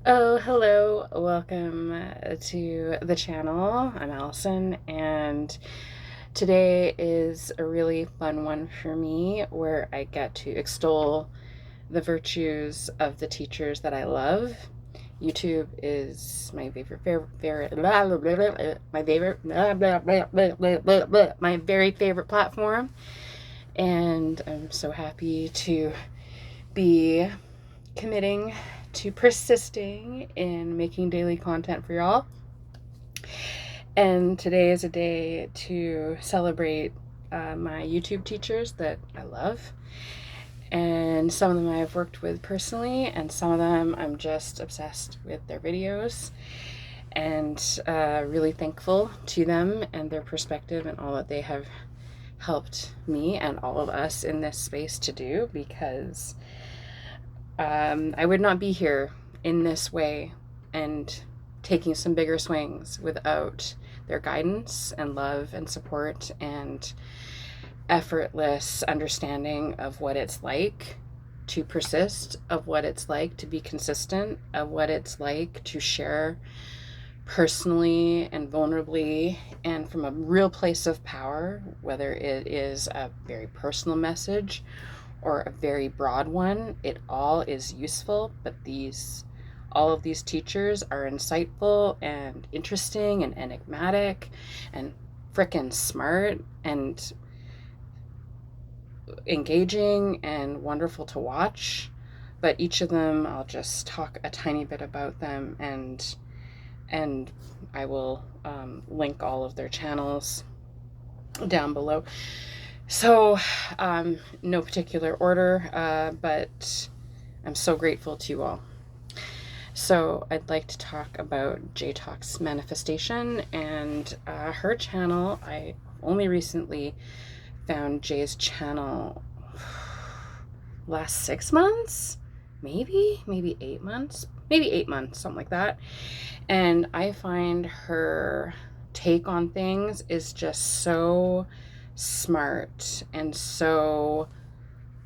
Oh, hello. Welcome to the channel. I'm Allison, and today is a really fun one for me where I get to extol the virtues of the teachers that I love. YouTube is my my very favorite platform, and I'm so happy to be committing to persisting in making daily content for y'all. And today is a day to celebrate my YouTube teachers that I love. And some of them I've worked with personally, and some of them I'm just obsessed with their videos. And really thankful to them and their perspective and all that they have helped me and all of us in this space to do, because I would not be here in this way and taking some bigger swings without their guidance and love and support and effortless understanding of what it's like to persist, of what it's like to be consistent, of what it's like to share personally and vulnerably and from a real place of power, whether it is a very personal message or a very broad one. It all is useful, but all of these teachers are insightful and interesting and enigmatic and frickin' smart and engaging and wonderful to watch. But each of them, I'll just talk a tiny bit about them, and I will link all of their channels down below. So, no particular order, but I'm so grateful to you all. So, I'd like to talk about J Talk's manifestation and her channel. I only recently found Jay's channel last 6 months, maybe 8 months, maybe 8 months, something like that. And I find her take on things is just so smart and so,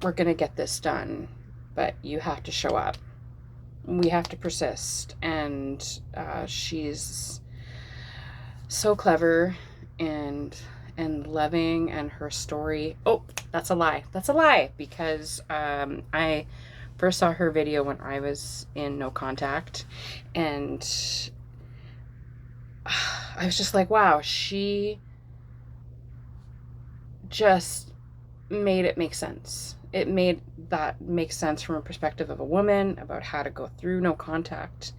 we're gonna get this done, but you have to show up. We have to persist. And she's so clever and loving, and her story. Oh, that's a lie, because I first saw her video when I was in no contact, and I was just like, wow, she just made it make sense. It made that make sense from a perspective of a woman, about how to go through no contact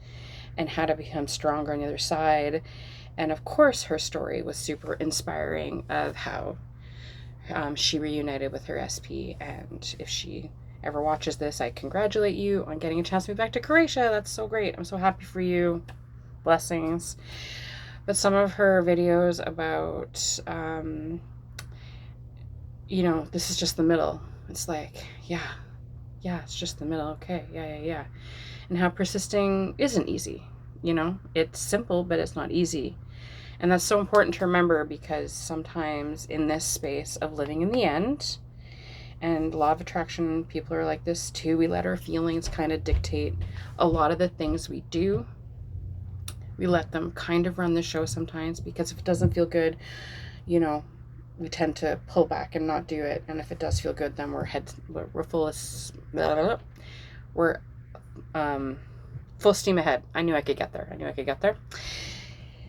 and how to become stronger on the other side. And of course, her story was super inspiring of how she reunited with her SP. And if she ever watches this, I congratulate you on getting a chance to move back to Croatia. That's so great. I'm so happy for you. Blessings. But some of her videos about, this is just the middle. It's like, yeah, it's just the middle. Okay, yeah. And how persisting isn't easy. It's simple, but it's not easy. And that's so important to remember, because sometimes in this space of living in the end and law of attraction, people are like this too. We let our feelings kind of dictate a lot of the things we do. We let them kind of run the show sometimes, because if it doesn't feel good, we tend to pull back and not do it. And if it does feel good, then we're full steam ahead. I knew I could get there.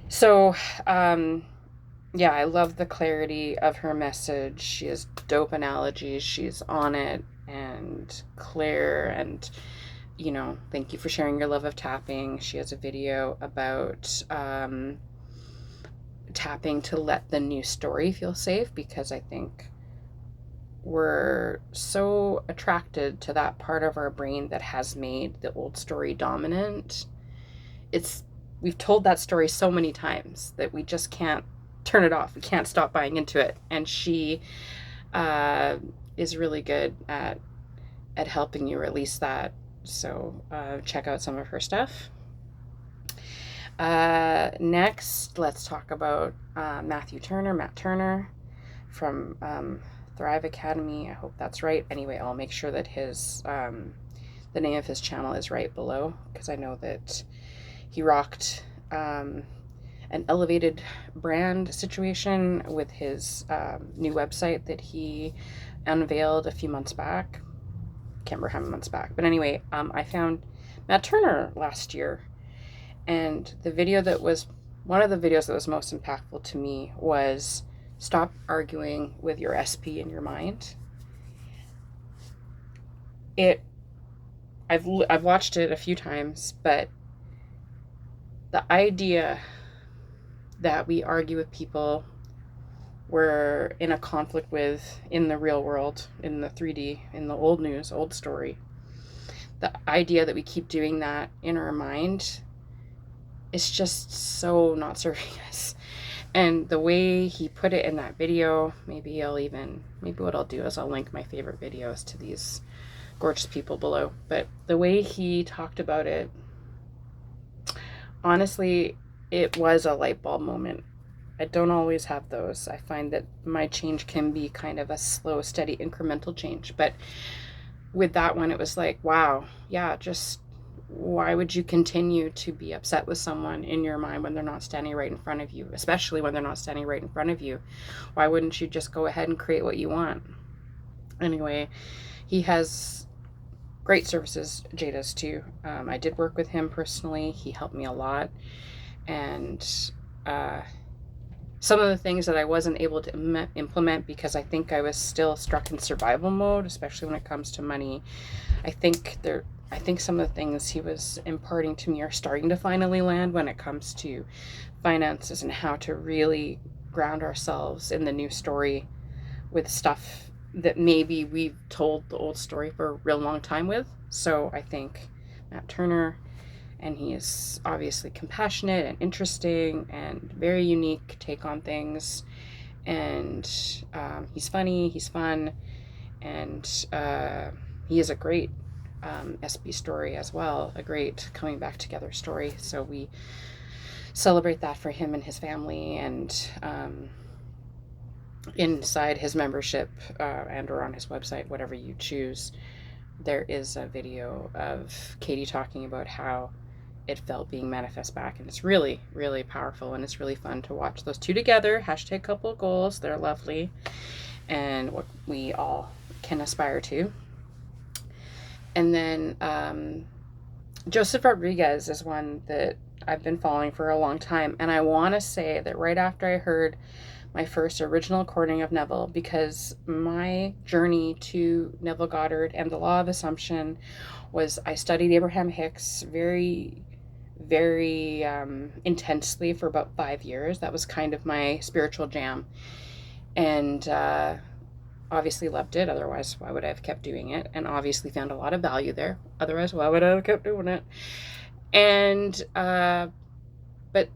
So, yeah, I love the clarity of her message. She has dope analogies. She's on it and clear. And, thank you for sharing your love of tapping. She has a video about tapping to let the new story feel safe, because I think we're so attracted to that part of our brain that has made the old story dominant. We've told that story so many times that we just can't turn it off. We can't stop buying into it. And she is really good at helping you release that. So check out some of her stuff. Next, let's talk about Matt Turner from Thrive Academy. I hope that's right. Anyway, I'll make sure that his the name of his channel is right below, because I know that he rocked an elevated brand situation with his new website that he unveiled a few months back. Can't remember how many months back, but anyway, I found Matt Turner last year, and the video that was one of the videos that was most impactful to me was stop arguing with your SP in your mind. I've watched it a few times, but the idea that we argue with people we're in a conflict with in the real world, in the 3D, in the old news, old story, the idea that we keep doing that in our mind is just so not serving us. And the way he put it in that video, maybe what I'll do is I'll link my favorite videos to these gorgeous people below. But the way he talked about it, honestly, it was a light bulb moment. I don't always have those. I find that my change can be kind of a slow, steady, incremental change. But with that one, it was like, wow, yeah, just why would you continue to be upset with someone in your mind when they're not standing right in front of you, especially when they're not standing right in front of you? Why wouldn't you just go ahead and create what you want? Anyway, he has great services. Jay does too. I did work with him personally. He helped me a lot. And some of the things that I wasn't able to implement because I think I was still stuck in survival mode, especially when it comes to money. I think some of the things he was imparting to me are starting to finally land when it comes to finances and how to really ground ourselves in the new story with stuff that maybe we've told the old story for a real long time with. So I think Matt Turner, and he is obviously compassionate and interesting and very unique take on things. And he's funny, he's fun, and he is a great SB story as well, a great coming back together story. So we celebrate that for him and his family. And inside his membership and or on his website, whatever you choose, there is a video of Katie talking about how it felt being manifest back, and it's really, really powerful, and it's really fun to watch those two together. Hashtag couple goals. They're lovely and what we all can aspire to. And then Joseph Rodriguez is one that I've been following for a long time, and I want to say that right after I heard my first original recording of Neville, because my journey to Neville Goddard and the Law of Assumption was I studied Abraham Hicks very, very intensely for about 5 years. That was kind of my spiritual jam, and obviously loved it. Otherwise, why would I have kept doing it? And obviously found a lot of value there. Otherwise, why would I have kept doing it? And but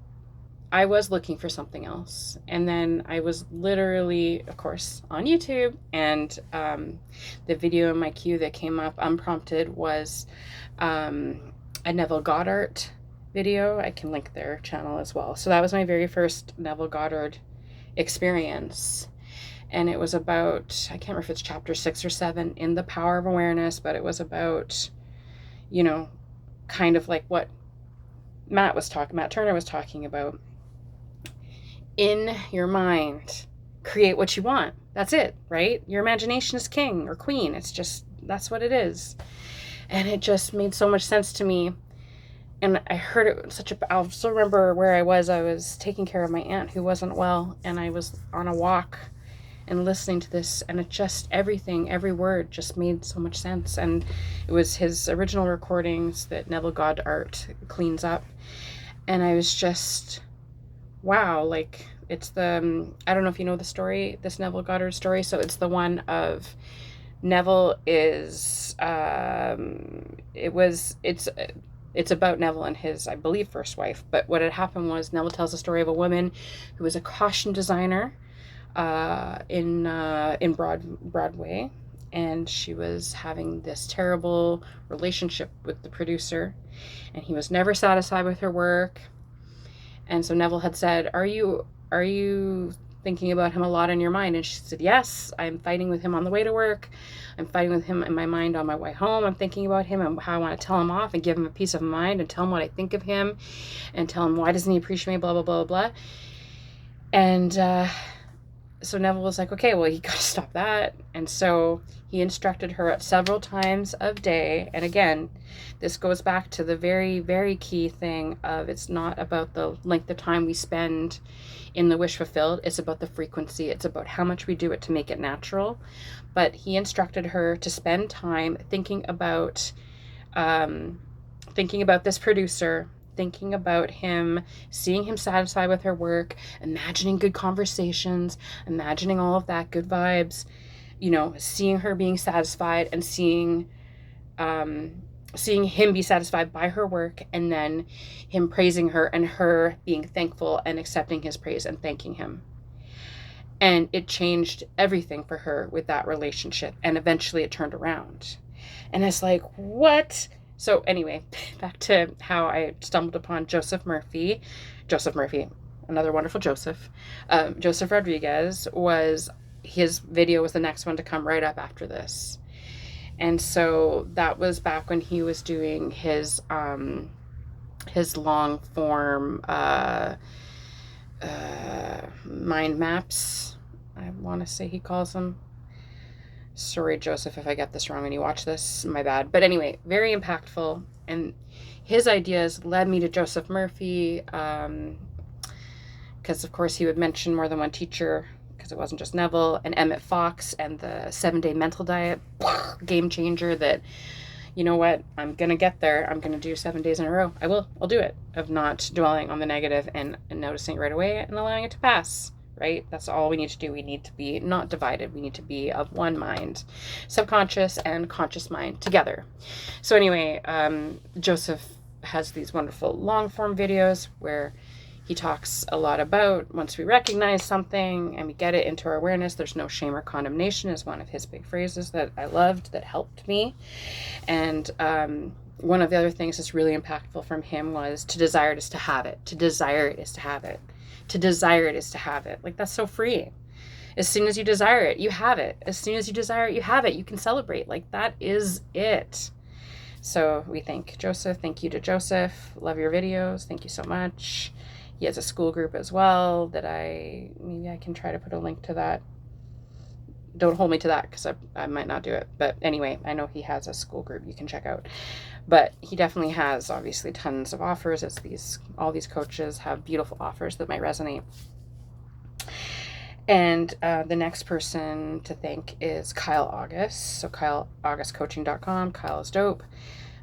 I was looking for something else. And then I was literally, of course, on YouTube, and the video in my queue that came up unprompted was a Neville Goddard video. I can link their channel as well. So that was my very first Neville Goddard experience. And it was about, I can't remember if it's chapter 6 or 7 in The Power of Awareness, but it was about, kind of like what Matt Turner was talking about. In your mind, create what you want. That's it, right? Your imagination is king or queen. It's just, that's what it is. And it just made so much sense to me. And I heard it I'll still remember where I was taking care of my aunt who wasn't well, and I was on a walk and listening to this, and it just, every word just made so much sense. And it was his original recordings that Neville Goddard cleans up. And I was just, wow, like, it's the, I don't know if you know the story, this Neville Goddard story. So it's the one of Neville is, it's about Neville and his, I believe, first wife. But what had happened was Neville tells the story of a woman who was a costume designer in Broadway, and she was having this terrible relationship with the producer, and he was never satisfied with her work. And so Neville had said, are you thinking about him a lot in your mind? And she said, yes, I'm fighting with him on the way to work. I'm fighting with him in my mind on my way home. I'm thinking about him and how I want to tell him off and give him a peace of mind and tell him what I think of him and tell him why doesn't he appreciate me, blah, blah, blah, blah. And so Neville was like, okay, well, you got to stop that. And so he instructed her at several times of day. And again, this goes back to the very, very key thing of it's not about the length of time we spend in the wish fulfilled. It's about the frequency. It's about how much we do it to make it natural. But he instructed her to spend time thinking about this producer, thinking about him, seeing him satisfied with her work, imagining good conversations, imagining all of that, good vibes, seeing her being satisfied and seeing him be satisfied by her work, and then him praising her and her being thankful and accepting his praise and thanking him. And it changed everything for her with that relationship. And eventually it turned around. And it's like, what? So anyway, back to how I stumbled upon Joseph Murphy, another wonderful Joseph. Joseph Rodriguez his video was the next one to come right up after this. And so that was back when he was doing his long form mind maps, I want to say he calls them. Sorry, Joseph, if I get this wrong and you watch this, my bad. But anyway, very impactful. And his ideas led me to Joseph Murphy, because of course he would mention more than one teacher, because it wasn't just Neville, and Emmett Fox and the 7-day mental diet, game changer that, you know what, I'm going to get there. I'm going to do 7 days in a row. I'll do it, of not dwelling on the negative and noticing it right away and allowing it to pass. Right? That's all we need to do. We need to be not divided. We need to be of one mind, subconscious and conscious mind together. So anyway, Joseph has these wonderful long form videos where he talks a lot about once we recognize something and we get it into our awareness, there's no shame or condemnation is one of his big phrases that I loved, that helped me. And one of the other things that's really impactful from him was to desire it is to have it. To desire it is to have it. To desire it is to have it. Like, that's so freeing. As soon as you desire it, you have it. As soon as you desire it, you have it. You can celebrate. Like, that is it. So we thank Joseph. Thank you to Joseph. Love your videos. Thank you so much. He has a school group as well that maybe I can try to put a link to that. Don't hold me to that because I might not do it. But anyway, I know he has a school group you can check out. But he definitely has, obviously, tons of offers. All these coaches have beautiful offers that might resonate. And the next person to thank is Kyle August. So KyleAugustCoaching.com. Kyle is dope.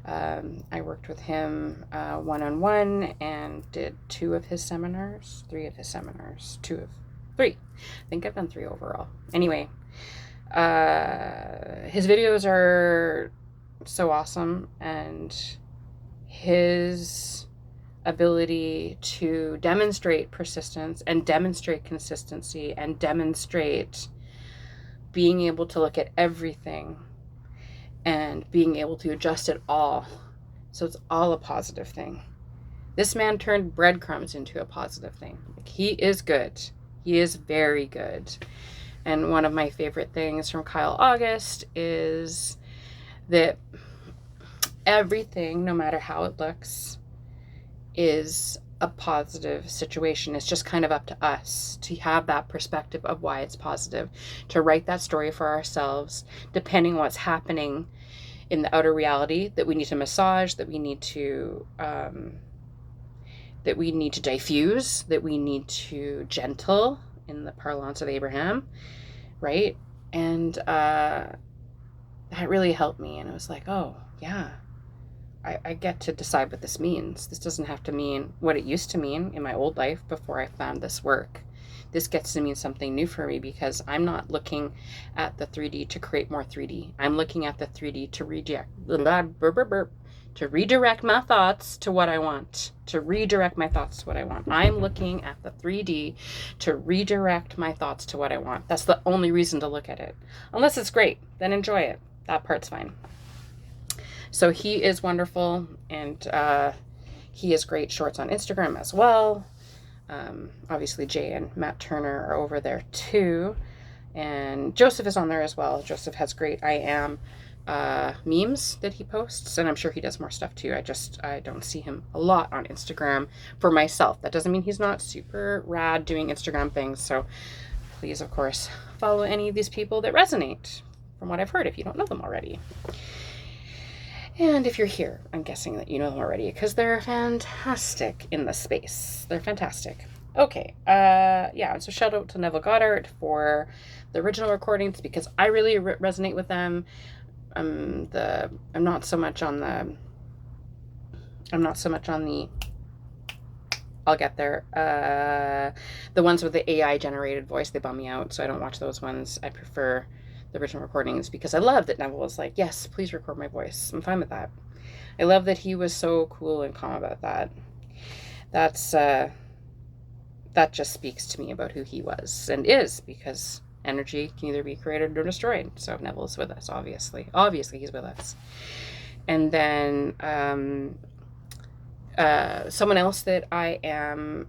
I worked with him one-on-one and did 3 of his seminars. 3. I think I've done 3 overall. Anyway, his videos are so awesome, and his ability to demonstrate persistence and demonstrate consistency and demonstrate being able to look at everything and being able to adjust it all so it's all a positive thing. This man turned breadcrumbs into a positive thing. Like, he is good. He is very good. And one of my favorite things from Kyle August is that everything, no matter how it looks, is a positive situation. It's just kind of up to us to have that perspective of why it's positive, to write that story for ourselves, depending on what's happening in the outer reality that we need to massage, that we need to diffuse, that we need to gentle, in the parlance of Abraham, right? And that really helped me. And it was like, oh, yeah, I get to decide what this means. This doesn't have to mean what it used to mean in my old life before I found this work. This gets to mean something new for me because I'm not looking at the 3D to create more 3D. I'm looking at the 3D to redirect my thoughts to what I want. I'm looking at the 3D to redirect my thoughts to what I want. That's the only reason to look at it. Unless it's great, then enjoy it. That part's fine. So he is wonderful, and he has great shorts on Instagram as well. Obviously, Jay and Matt Turner are over there too. And Joseph is on there as well. Joseph has great I am memes that he posts, and I'm sure he does more stuff too. I don't see him a lot on Instagram for myself. That doesn't mean he's not super rad doing Instagram things. So please, of course, follow any of these people that resonate from what I've heard if you don't know them already. And if you're here, I'm guessing that you know them already because they're fantastic in the space. They're fantastic. Okay, yeah, so shout out to Neville Goddard for the original recordings because I really resonate with them. I'm not so much on the I'll get there. The ones with the AI generated voice, they bum me out, so I don't watch those ones. I prefer the original recordings because I love that Neville was like, yes, please record my voice. I'm fine with that. I love that he was so cool and calm about that. That just speaks to me about who he was and is, because energy can either be created or destroyed. So Neville's with us, obviously. Obviously, he's with us. And then someone else that I am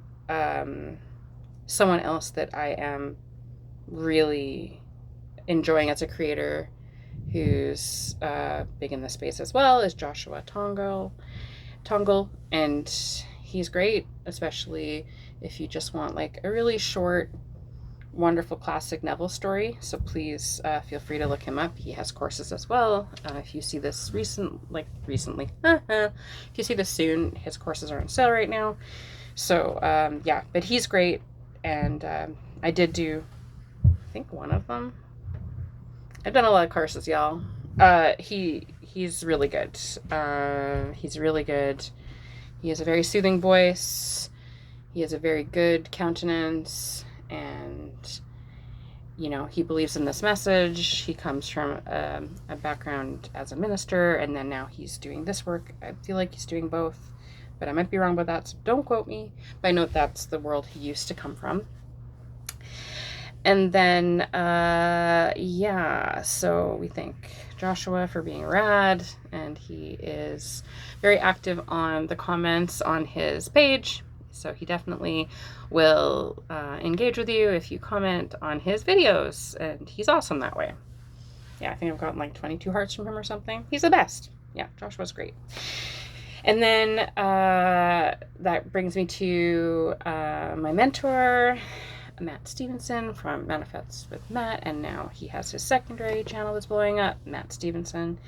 really enjoying as a creator, who's big in the space as well, is Joshua Tongle, and he's great, especially if you just want like a really short, wonderful classic Neville story. So please feel free to look him up. He has courses as well. If you see this recently, if you see this soon, his courses are on sale right now. So yeah, but he's great, and I did do, I think, one of them. I've done a lot of courses, y'all. He's really good. He's really good. He has a very soothing voice. He has a very good countenance, and you know, he believes in this message. He comes from a background as a minister, and then now he's doing this work. I feel like he's doing both, but I might be wrong about that, so don't quote me. But I know that's the world he used to come from. And then, yeah, so we thank Joshua for being rad, and he is very active on the comments on his page. So he definitely will engage with you if you comment on his videos, and he's awesome that way. Yeah, I think I've gotten like 22 hearts from him or something. He's the best. Yeah, Joshua's great. And then that brings me to my mentor, Matt Stevenson from manifestmatt, and now he has his secondary channel that's blowing up, Matt Stevenson.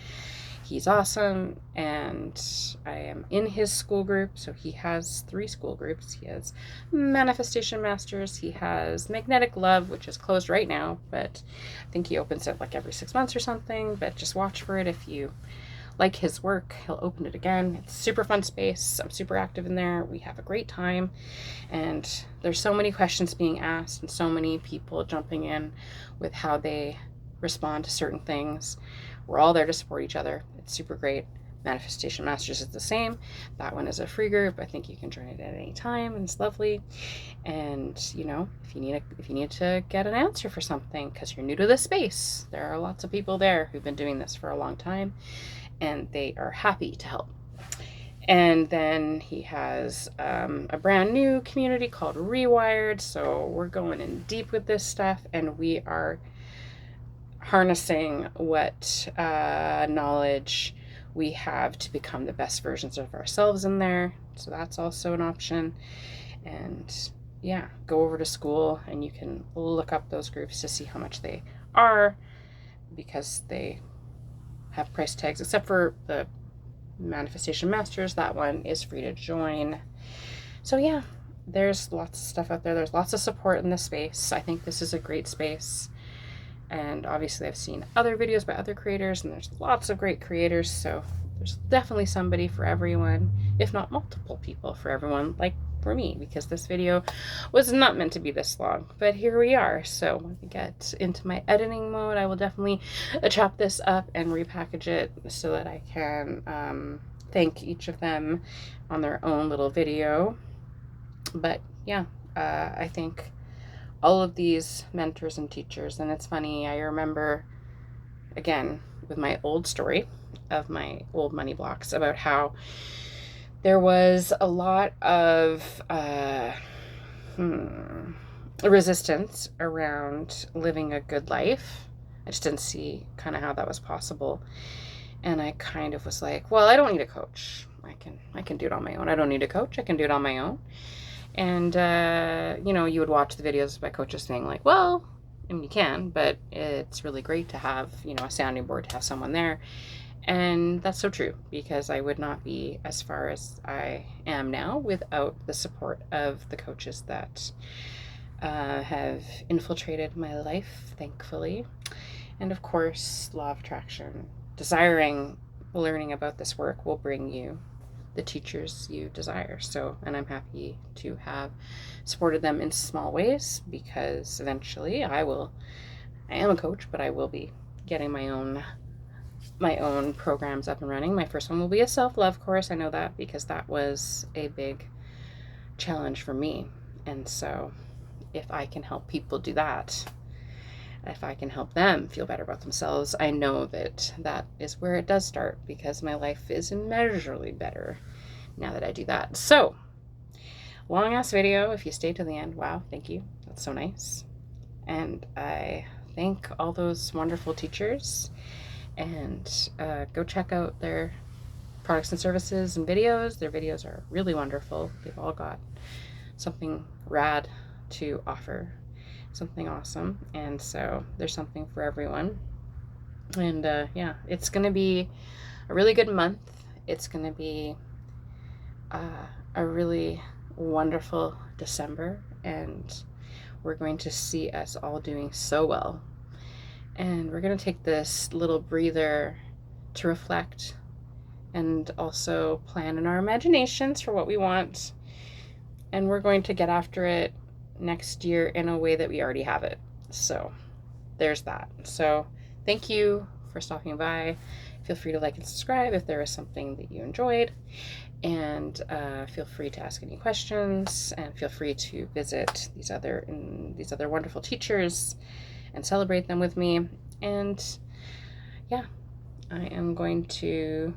He's awesome, and I am in his school group. So he has 3 school groups. He has Manifestation Masters, he has Magnetic Love, which is closed right now, but I think he opens it like every 6 months or something. But just watch for it. If you like his work, he'll open it again. It's a super fun space. I'm super active in there. We have a great time, and there's so many questions being asked and so many people jumping in with how they respond to certain things. We're all there to support each other. It's super great. Manifestation Masters is the same. That one is a free group. I think you can join it at any time, and it's lovely. And you know, if you need to get an answer for something because you're new to this space, there are lots of people there who've been doing this for a long time, and they are happy to help. And then he has a brand new community called Rewired. So we're going in deep with this stuff, and we are harnessing what knowledge we have to become the best versions of ourselves in there. So that's also an option. And yeah, go over to school and you can look up those groups to see how much they are, because they have price tags, except for the Manifestation Masters. That one is free to join. So yeah, there's lots of stuff out there. There's lots of support in this space. I think this is a great space. And obviously I've seen other videos by other creators, and there's lots of great creators, so there's definitely somebody for everyone, if not multiple people for everyone, like for me, because this video was not meant to be this long, but here we are. So when we get into my editing mode, I will definitely chop this up and repackage it so that I can thank each of them on their own little video. But yeah, I think all of these mentors and teachers, and it's funny, I remember, again, with my old story of my old money blocks, about how there was a lot of resistance around living a good life. I just didn't see kind of how that was possible. And I kind of was like, well, I don't need a coach. I can do it on my own. I don't need a coach. I can do it on my own. And, you would watch the videos by coaches saying like, well, I mean, you can, but it's really great to have, a sounding board, to have someone there. And that's so true, because I would not be as far as I am now without the support of the coaches that have infiltrated my life, thankfully. And of course, law of attraction. Desiring learning about this work will bring you the teachers you desire. So, and I'm happy to have supported them in small ways, because eventually I am a coach, but I will be getting my own programs up and running. My first one will be a self-love course. I know that because that was a big challenge for me. And so if I can help people do that, if I can help them feel better about themselves, I know that is where it does start, because my life is immeasurably better now that I do that. So, long ass video. If you stayed to the end, wow, thank you. That's so nice. And I thank all those wonderful teachers, and go check out their products and services and videos. Their videos are really wonderful. They've all got something rad to offer, something awesome. And so there's something for everyone. And it's going to be a really good month. It's going to be a really wonderful December, and we're going to see us all doing so well. And we're going to take this little breather to reflect and also plan in our imaginations for what we want. And we're going to get after it next year in a way that we already have it. So there's that. So thank you for stopping by. Feel free to like and subscribe if there was something that you enjoyed. And feel free to ask any questions, and feel free to visit these other wonderful teachers and celebrate them with me. And yeah, I am going to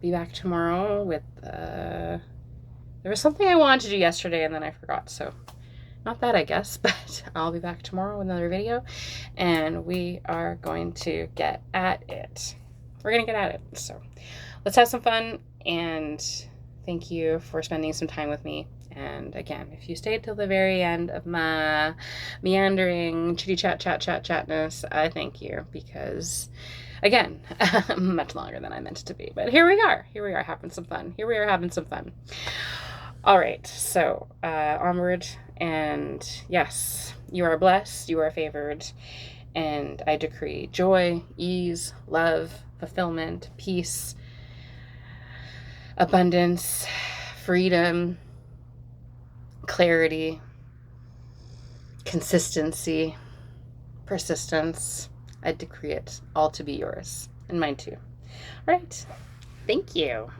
be back tomorrow with there was something I wanted to do yesterday and then I forgot, so not that, I guess, but I'll be back tomorrow with another video, and we are going to get at it. We're gonna get at it. So let's have some fun, and thank you for spending some time with me. And again, if you stayed till the very end of my meandering chitty chatness, I thank you, because again, much longer than I meant it to be. But here we are having some fun. All right, so onward, and yes, you are blessed, you are favored, and I decree joy, ease, love, fulfillment, peace, abundance, freedom, clarity, consistency, persistence. I decree it all to be yours, and mine too. All right, thank you.